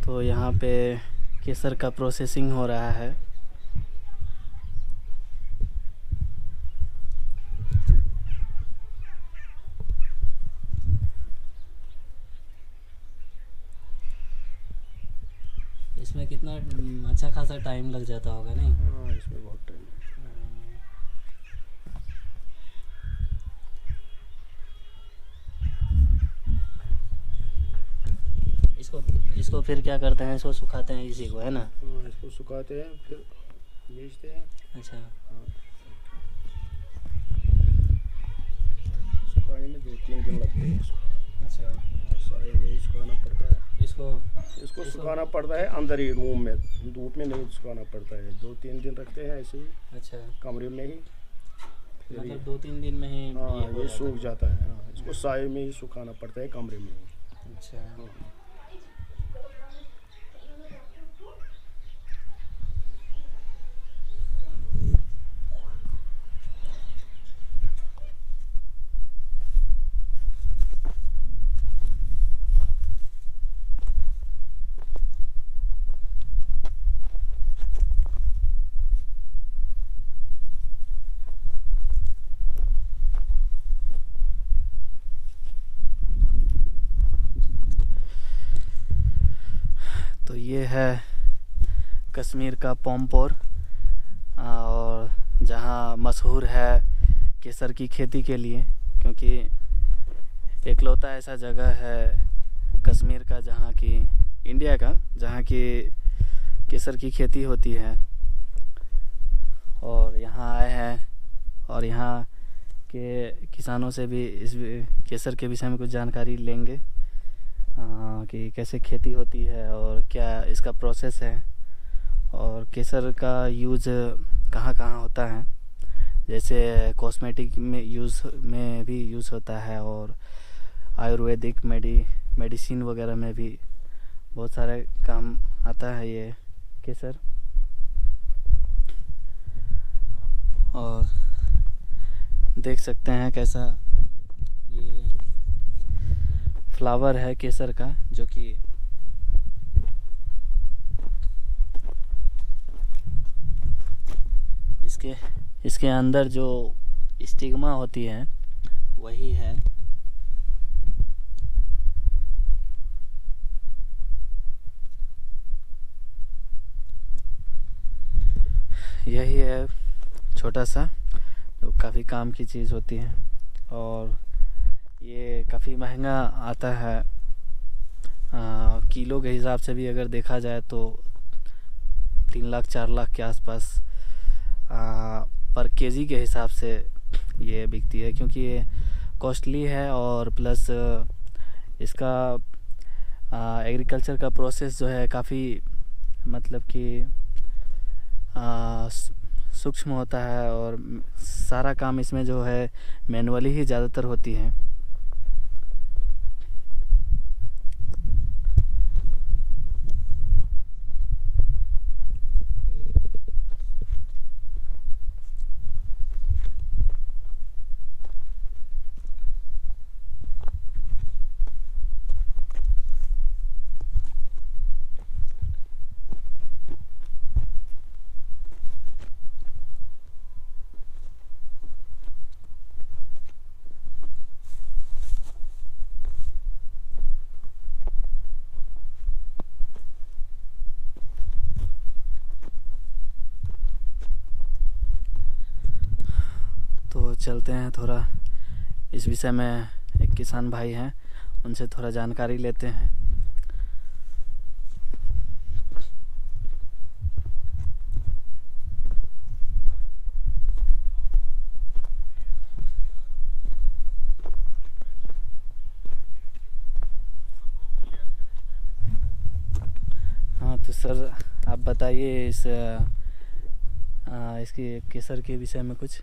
तो यहाँ पे केसर का प्रोसेसिंग हो रहा है। इसमें कितना अच्छा खासा टाइम लग जाता होगा नहीं? हाँ, इसमें बहुत टाइम है। इसको फिर क्या करते हैं? इसको सुखाते हैं इसी को, है ना? हाँ, इसको सुखाते हैं फिर बेचते हैं। अच्छा। हाँ, सुखाने में 2-3 दिन लगते हैं इसको। अच्छा। हाँ, साए में ही सुखाना पड़ता है। इसको सुखाना पड़ता है अंदर ही, रूम में, धूप में नहीं सुखाना पड़ता है। 2-3 दिन रखते हैं ऐसे ही। अच्छा। कमरे में ही, मतलब 2-3 दिन में ही? हाँ, ये सूख जाता है। हाँ, इसको साए में ही सुखाना पड़ता है, कमरे में ही। अच्छा। हाँ। तो ये है कश्मीर का पॉम्पोर, और जहाँ मशहूर है केसर की खेती के लिए, क्योंकि एकलौता ऐसा जगह है कश्मीर का जहाँ की, इंडिया का, जहाँ की केसर की खेती होती है। और यहाँ आए हैं और यहाँ के किसानों से भी इस केसर के विषय में कुछ जानकारी लेंगे कि कैसे खेती होती है और क्या इसका प्रोसेस है, और केसर का यूज़ कहाँ कहाँ होता है। जैसे कॉस्मेटिक में में भी यूज़ होता है, और आयुर्वेदिक मेडिसिन वगैरह में भी बहुत सारे काम आता है ये केसर। और देख सकते हैं कैसा ये फ्लावर है केसर का, जो कि इसके अंदर जो स्टिग्मा होती है वही है। यही है छोटा सा, जो काफ़ी काम की चीज़ होती है, और ये काफ़ी महंगा आता है। किलो के हिसाब से भी अगर देखा जाए तो 3 लाख 4 लाख के आसपास पर केजी के हिसाब से ये बिकती है, क्योंकि ये कॉस्टली है, और प्लस इसका एग्रीकल्चर का प्रोसेस जो है काफ़ी, मतलब कि सूक्ष्म होता है, और सारा काम इसमें जो है मैनुअली ही ज़्यादातर होती है। तो चलते हैं, थोड़ा इस विषय में एक किसान भाई हैं, उनसे थोड़ा जानकारी लेते हैं। हाँ, तो सर आप बताइए इसकी केसर के विषय में कुछ।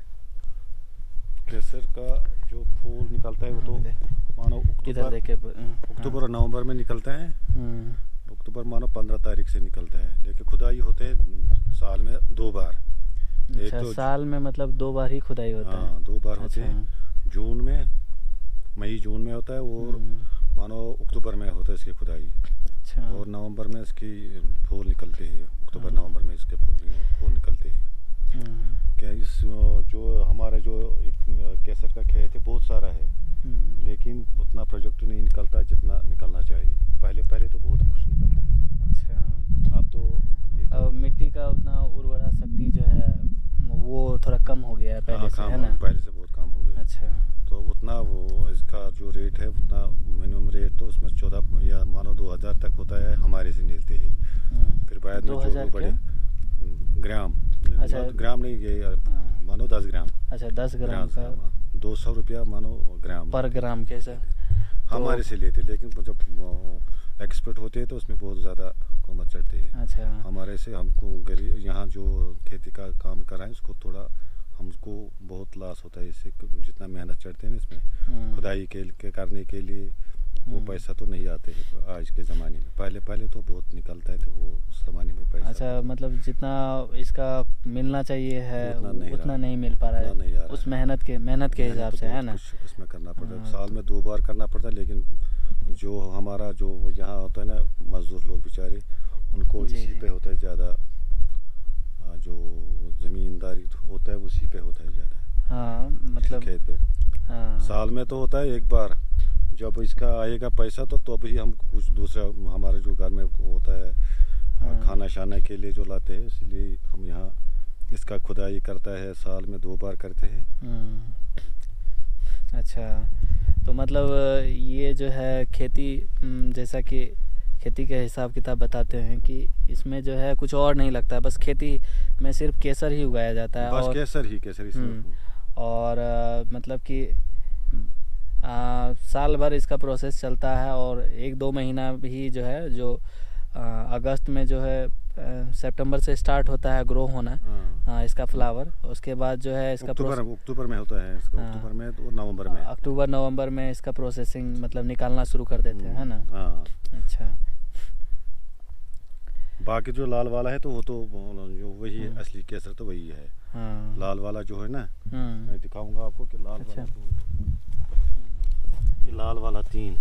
केसर का जो फूल निकलता है वो तो मानो अक्टूबर और नवंबर में निकलता है। अक्टूबर मानो 15 तारीख से निकलता है, लेकिन खुदाई होते हैं साल में 2 बार। एक तो साल में मतलब 2 बार ही खुदाई होता है? हाँ, 2 बार होते हैं। जून में, मई जून में होता है, और मानो अक्टूबर में होता है इसकी खुदाई। अच्छा। और नवंबर में इसकी फूल निकलते हैं, अक्टूबर नवंबर में इसके फूल निकलते हैं। क्या इस जो हमारा जो एक केसर का खेत है बहुत सारा है, लेकिन उतना प्रोजेक्ट नहीं निकलता जितना निकलना चाहिए। पहले पहले तो बहुत कुछ निकलता है। अच्छा। अब तो अब मिट्टी का उतना उर्वरा शक्ति जो है वो थोड़ा कम हो गया है पहले से, है ना? पहले से बहुत कम हो गया। अच्छा। तो उतना वो इसका जो रेट है उतना मिनिमम रेट तो उसमें 14 या मानो 2000 तक होता है, हमारे से मिलते हैं। फिर बाद में जो बड़े ग्राम, अच्छा ग्राम नहीं, ये मानो 10 ग्राम। अच्छा 10 ग्राम का 200 रुपया मानो ग्राम पर ग्राम कैसे हमारे से लेते, लेकिन जब एक्सपर्ट होते हैं तो उसमें बहुत ज़्यादा कीमत चढ़ती है। अच्छा। हमारे से हमको गरीब यहाँ जो खेती का काम कर रहे हैं उसको थोड़ा हमको बहुत लॉस होता है इससे, जितना मेहनत चढ़ते हैं ना इसमें खुदाई के करने के लिए वो पैसा तो नहीं आते है आज के ज़माने में। पहले पहले तो बहुत निकलता है, तो वो उस ज़माने में पैसा। अच्छा, मतलब जितना इसका मिलना चाहिए है उतना नहीं मिल पा रहा है उस मेहनत के हिसाब से, है ना? उसमें करना पड़ता है, साल में 2 बार करना पड़ता है। लेकिन जो हमारा जो यहाँ होता है ना मजदूर लोग बेचारे, उनको इसी पे होता है ज़्यादा, जो ज़मींदारी होता है उसी पे होता है ज़्यादा। हाँ, मतलब खेत पे। हाँ। साल में तो होता है एक बार, जब इसका आएगा पैसा तो भी हम कुछ दूसरा हमारे जो घर में होता है खाना शाना के लिए जो लाते हैं, इसलिए हम यहाँ इसका खुदाई करता है, साल में 2 बार करते हैं। अच्छा, तो मतलब ये जो है खेती, जैसा कि खेती के हिसाब किताब बताते हैं कि इसमें जो है कुछ और नहीं लगता, बस खेती में सिर्फ केसर ही उगाया जाता है। बस केसर इसमें। और मतलब कि साल भर इसका प्रोसेस चलता है, और 1-2 महीना भी जो है, जो अगस्त में जो है सितंबर से स्टार्ट होता है ग्रो होना। हाँ, इसका फ्लावर, उसके बाद जो है इसका अक्टूबर में होता है इसका। अक्टूबर में और नवंबर में, अक्टूबर नवंबर में इसका प्रोसेसिंग मतलब निकालना शुरू कर देते हैं, है ना? हाँ। अच्छा। बाकी जो लाल वाला है तो वो तो जो वही है, असली केसर तो वही है। हाँ। लाल वाला जो है ना, मैं दिखाऊंगा आपको कि लाल वाला ये लाल वाला 3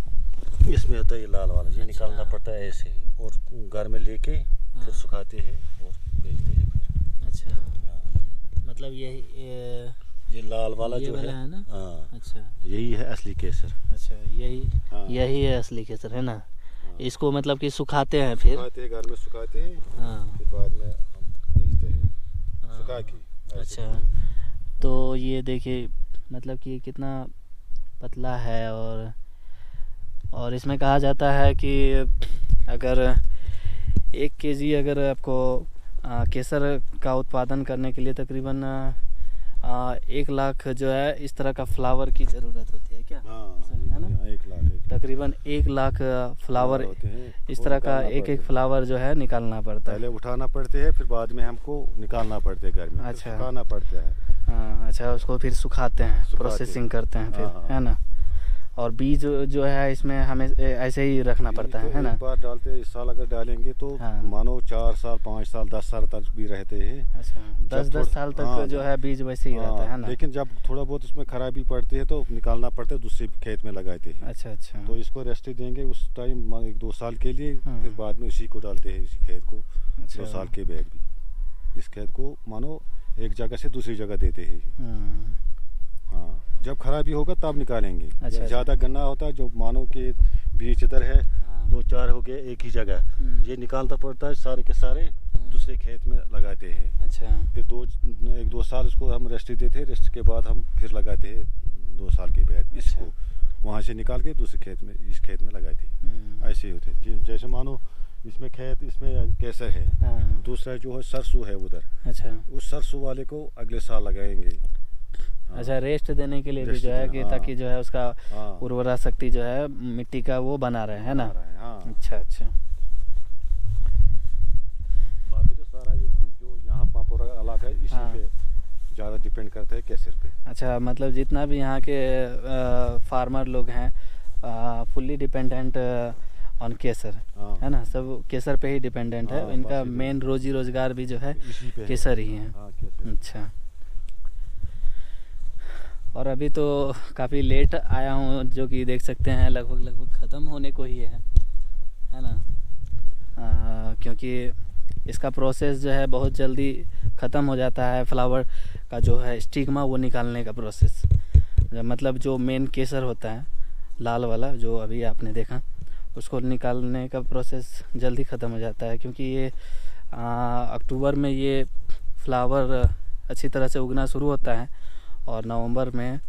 इसमें होता है। ये लाल वाला ये निकालना पड़ता है ऐसे, और घर में लेके फिर सुखाते हैं और बेचते हैं फिर। अच्छा, मतलब ये लाल वाला जो है ना? हाँ। अच्छा, यही है असली केसर। अच्छा, यही है असली केसर, है ना? इसको मतलब कि सुखाते हैं, फिर घर में सुखाते हैं। हाँ। फिर बाद में हम बेचते हैं सुखा के। अच्छा, तो ये देखिए मतलब कि कितना पतला है, और इसमें कहा जाता है कि अगर 1 kg अगर आपको केसर का उत्पादन करने के लिए तकरीबन 1 लाख जो है इस तरह का फ्लावर की ज़रूरत होती है क्या? है ना? 1 लाख तकरीबन 1 लाख फ्लावर इस तरह का एक फ्लावर जो है निकालना पड़ता है। पहले उठाना पड़ते हैं, फिर बाद में हमको निकालना पड़ते हैं घर में। अच्छा, सुखाना पड़ता है। हाँ, अच्छा, उसको फिर सुखाते हैं, प्रोसेसिंग करते हैं फिर, है ना? और बीज जो है इसमें हमें ऐसे ही रखना पड़ता है ना? एक बार डालते हैं, इस साल अगर डालेंगे तो मानो 4 साल 5 साल 10 साल तक भी रहते हैं। अच्छा, 10 साल तक जो है बीज वैसे ही रहता है ना? लेकिन जब थोड़ा बहुत इसमें खराबी पड़ती है तो निकालना पड़ता है, दूसरे खेत में लगाते हैं। अच्छा। तो इसको रेस्ट देंगे उस टाइम 1-2 साल के लिए, फिर बाद में उसी को डालते हैं, इसी खेत को। 2 साल के बाद भी इस खेत को मानो एक जगह से दूसरी जगह देते हैं। हाँ, जब खराबी होगा तब निकालेंगे। अच्छा, ज़्यादा गन्ना होता है जो मानो कि बीज इधर है, 2-4 हो गए एक ही जगह, ये निकालना पड़ता है, सारे के सारे दूसरे खेत में लगाते हैं। अच्छा, फिर 1-2 साल इसको हम रेस्ट देते हैं, रेस्ट के बाद हम फिर लगाते हैं 2 साल के बाद इसको वहाँ से निकाल के दूसरे खेत में, इस खेत में लगाते हैं। ऐसे ही होते हैं। जैसे मानो इसमें केसर है, दूसरा जो है सरसों है उधर। अच्छा, उस सरसों वाले को अगले साल लगाएंगे। अच्छा, रेस्ट देने के लिए भी जो है कि ताकि जो है उसका उर्वरा शक्ति जो है मिट्टी का वो बना रहे, है ना? अच्छा। बाकी जो सारा जो यहाँ पापोरा इलाका है इसी पे ज़्यादा डिपेंड करता है केसर पे। अच्छा, मतलब जितना भी यहाँ के फार्मर लोग हैं फुल्ली डिपेंडेंट ऑन केसर, है ना? सब केसर पे ही डिपेंडेंट है। इनका मेन रोजी रोजगार भी जो है केसर ही है। अच्छा, और अभी तो काफ़ी लेट आया हूँ, जो कि देख सकते हैं लगभग ख़त्म होने को ही है ना? क्योंकि इसका प्रोसेस जो है बहुत जल्दी ख़त्म हो जाता है। फ्लावर का जो है स्टिग्मा वो निकालने का प्रोसेस, मतलब जो मेन केसर होता है लाल वाला जो अभी आपने देखा, उसको निकालने का प्रोसेस जल्दी ख़त्म हो जाता है, क्योंकि ये अक्टूबर में ये फ्लावर अच्छी तरह से उगना शुरू होता है और नवंबर में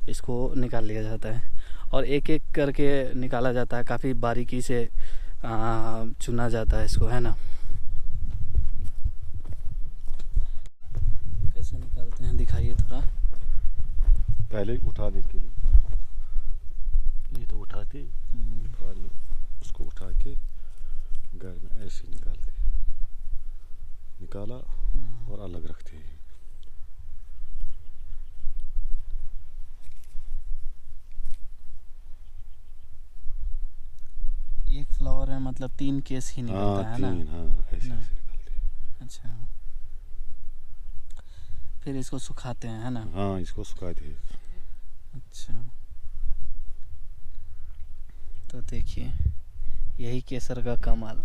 इसको निकाल लिया जाता है और एक एक करके निकाला जाता है। काफ़ी बारीकी से चुना जाता है इसको, है ना। कैसे निकालते हैं दिखाइए थोड़ा। पहले उठाने के लिए ये तो उठाते पानी, उसको उठा के घर में ऐसे निकालते हैं, निकाला और अलग रखते हैं। एक फ्लावर में मतलब 3 केस ही निकलता है ना? ऐसे निकलते हैं। अच्छा, फिर इसको सुखाते हैं, है ना? हाँ, इसको सुखाते हैं। अच्छा, तो देखिए यही केसर का कमाल।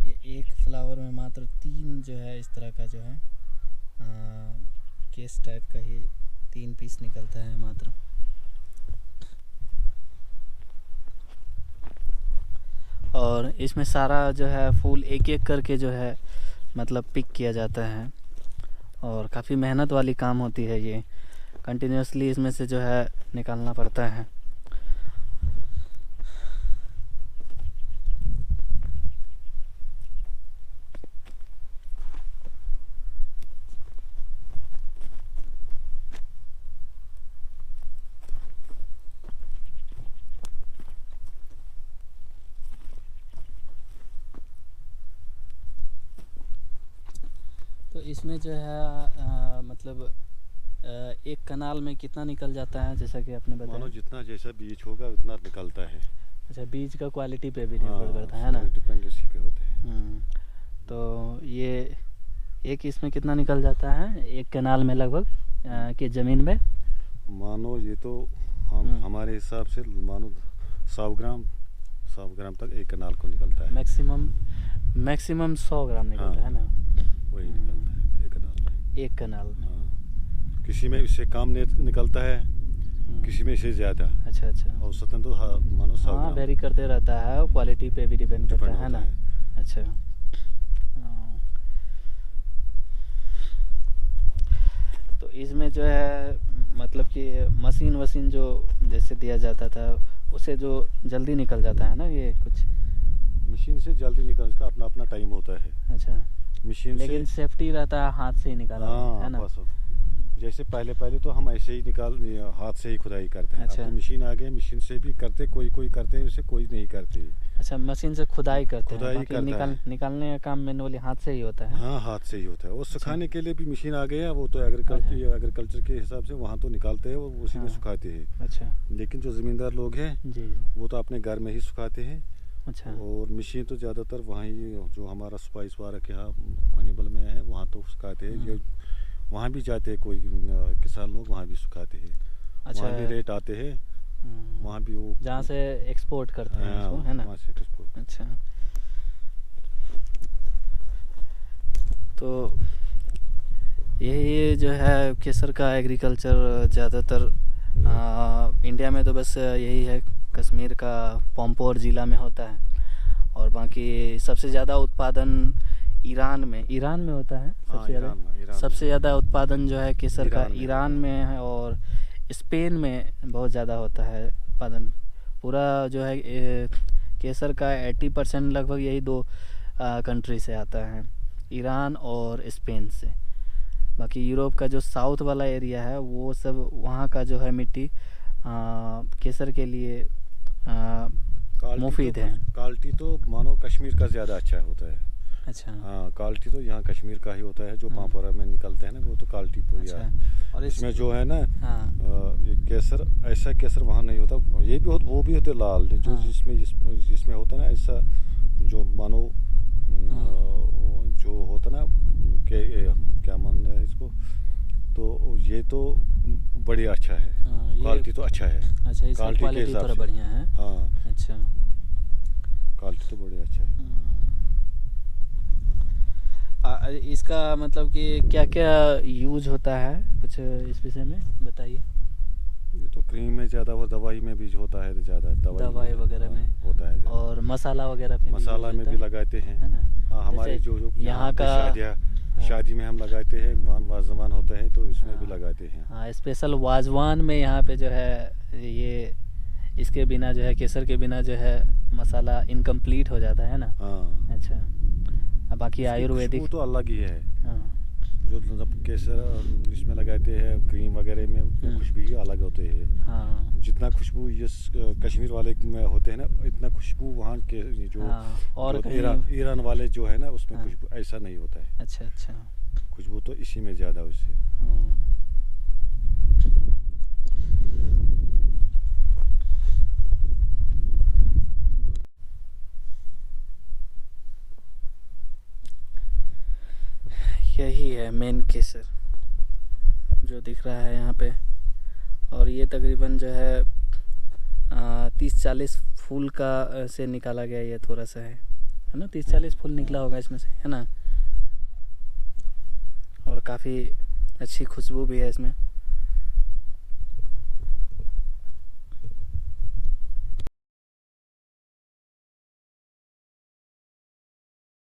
ये एक फ्लावर में मात्र 3 जो है इस तरह का जो है केस टाइप का ही 3 पीस निकलता है मात्र। और इसमें सारा जो है फूल एक एक करके जो है मतलब पिक किया जाता है और काफ़ी मेहनत वाली काम होती है ये। कंटिन्यूसली इसमें से जो है निकालना पड़ता है। तो इसमें जो है मतलब एक कनाल में कितना निकल जाता है, जैसा कि आपने बताया? मानो जितना जैसा बीज होगा उतना निकलता है। अच्छा, बीज का क्वालिटी पे भी निर्भर करता है ना? डिपेंडेंसी पे होते हैं। तो ये एक इसमें कितना निकल जाता है एक कनाल में लगभग कि ज़मीन में? मानो ये तो हम हमारे हिसाब से मानो 100 ग्राम तक एक कनाल को निकलता है। मैक्सिमम 100 ग्राम निकलता है ना? वही निकलता है एक कनाल में। एक कनाल में। किसी में इससे कम निकलता है, किसी में इससे ज़्यादा। अच्छा, औसतन तो मानो 100 ग्राम वेरी करते रहता है, क्वालिटी पे भी डिपेंड करता है ना? अच्छा, तो इसमें जो है मतलब कि मशीन जो जैसे दिया जाता था उससे जो जल्दी निकल जाता है ना, ये कुछ मशीन से जल्दी निकल का अपना टाइम होता है। अच्छा, मशीन लेकिन सेफ्टी रहता है, हाथ से ही निकाला है ना? जैसे पहले तो हम ऐसे ही हाथ से ही खुदाई करते हैं। अच्छा। अब तो मशीन आ गई, मशीन से भी करते, कोई करते हैं, उसे कोई नहीं करते। अच्छा, मशीन से खुदाई करते हैं, बाकी है। निकालने का काम मैनुअली हाथ से ही होता है? हाँ, हाथ से ही होता है। वो सुखाने के लिए भी मशीन आ गया, वो तो एग्रीकल्चर के हिसाब से वहाँ तो निकालते हैं, वो उसी में सुखाते हैं। अच्छा, लेकिन जो ज़मींदार लोग हैं वो तो अपने घर में ही सुखाते हैं। अच्छा, और मशीन तो ज़्यादातर वहाँ ही जो हमारा स्पाइस वाला के यहाँ मनीबल में है वहाँ तो सुखाते हैं। वहाँ भी जाते हैं कोई किसान लोग, वहाँ भी सुखाते हैं। अच्छा, वहाँ भी रेट आते हैं, वहाँ भी वो जहाँ से एक्सपोर्ट करते हैं उसको, है ना? वहाँ से एक्सपोर्ट। अच्छा, तो यही जो है केसर का एग्रीकल्चर ज़्यादातर इंडिया में तो बस यही है, कश्मीर का पम्पोर ज़िला में होता है और बाकी सबसे ज़्यादा उत्पादन ईरान में होता है। सबसे ज़्यादा उत्पादन जो है केसर का ईरान में है और स्पेन में बहुत ज़्यादा होता है उत्पादन। पूरा जो है केसर का 80% लगभग यही 2 कंट्री से आता है, ईरान और स्पेन से। बाकी यूरोप का जो साउथ वाला एरिया है वो सब, वहाँ का जो है मिट्टी केसर के लिए मुफीद है। क्वालिटी तो मानो कश्मीर का ज़्यादा अच्छा होता है। अच्छा, हाँ, क्वालिटी तो यहाँ कश्मीर का ही होता है, जो पामपोरा में निकलते हैं ना वो तो क्वालिटी पूरी है। और इसमें जो है ना ये केसर, ऐसा केसर वहाँ नहीं होता। ये भी वो भी होते लाल, जो जिसमें होता ना ऐसा जो मानो जो होता ना क्या मान रहे हैं इसको, तो ये तो बढ़िया अच्छा है। क्वालिटी तो अच्छा है। अच्छा, इसका क्वालिटी थोड़ा बढ़िया है। हाँ, अच्छा, क्वालिटी तो बड़ी अच्छा है। इसका मतलब कि क्या क्या यूज होता है, कुछ इस विषय में बताइए। ये तो क्रीम में ज़्यादा, वो दवाई में भी होता है ज़्यादा, दवाई वगैरह में होता है ज़्यादा। और मसाला वगैरह पे मसाला में भी लगाते हैं, है ना। हाँ हमारे जो यहाँ का शादी में हम लगाते हैं, वाजवान होता है तो इसमें भी लगाते हैं। हाँ, स्पेशल वाजवान में यहाँ पे जो है ये, इसके बिना जो है, केसर के बिना जो है मसाला इनकम्प्लीट हो जाता है ना। हाँ अच्छा, अब बाकी आयुर्वेदिक तो अलग ही है। हाँ, जो मतलब केसर इसमें लगाते हैं क्रीम वगैरह में, खुशबू ही अलग होते हैं। हाँ, जितना खुशबू ये कश्मीर वाले में होते हैं ना, इतना खुशबू वहाँ के जो और ईरान वाले जो है ना, उसमें खुशबू ऐसा नहीं होता है। अच्छा अच्छा, खुशबू तो इसी में ज़्यादा उससे। यही है मेन केसर जो दिख रहा है यहाँ पे। और ये तकरीबन जो है 30-40 फूल का से निकाला गया, ये थोड़ा सा है ना, 30-40 फूल निकला होगा इसमें से, है ना। और काफ़ी अच्छी खुशबू भी है इसमें।